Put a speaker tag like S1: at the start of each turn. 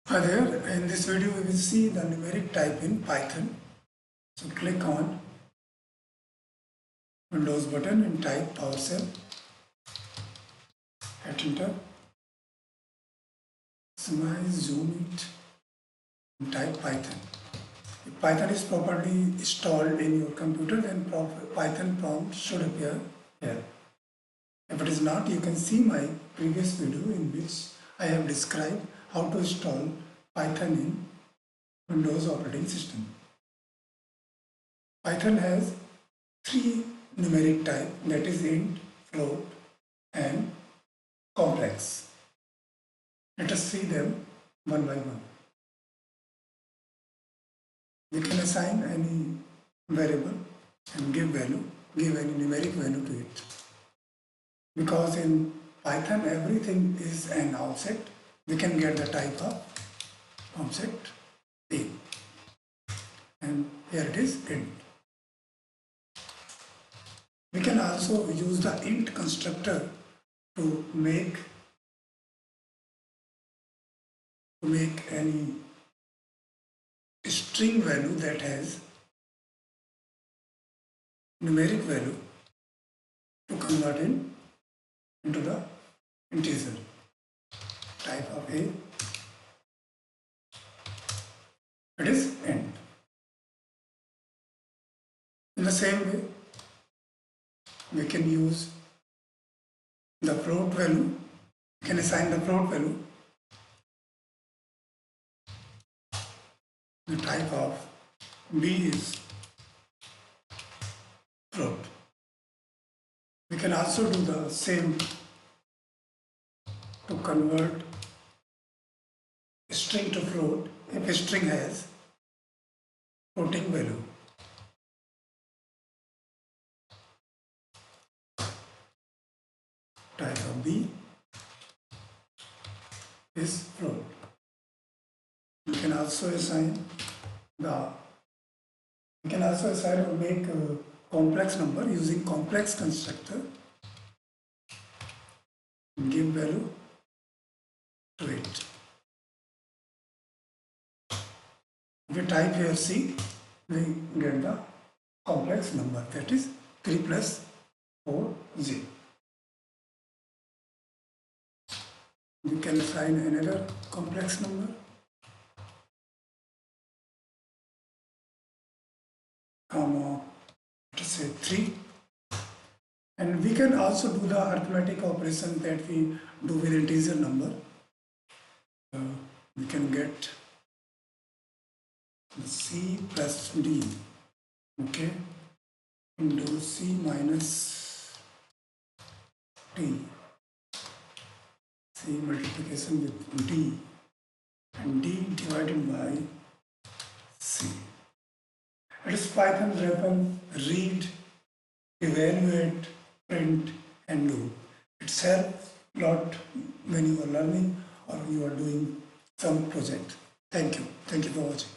S1: Hi there, in this video we will see the numeric type in Python. So click on Windows button and type PowerShell, hit enter, maximize, zoom it and type Python. If Python is properly installed in your computer, then Python prompt should appear here. If it is not, you can see my previous video in which I have described how to install Python in Windows operating system. Python has three numeric types, that is int, float and complex. Let us see them one by one. We can assign any variable and give any numeric value to it. Because in Python everything is an object, we can get the type of object A. And here it is int. We can also use the int constructor to make any string value that has numeric value to convert into the integer type of A. It is int. In the same way, we can use the float value. We can assign the float value. The type of B is float. We can also do the same to convert string to float if a string has floating value. Type of B is float. We can also assign or make a complex number using complex constructor. Give value to it. If we type here C, we get the complex number, that is 3 plus 4 0. We can assign another complex number. Let's say 3. And we can also do the arithmetic operation that we do with integer number. We can get C plus D, okay, into C minus D. C multiplication with D and D divided by C. It is Python weapon, read, evaluate, print and do. It helps a lot when you are learning or you are doing some project. Thank you. Thank you for watching.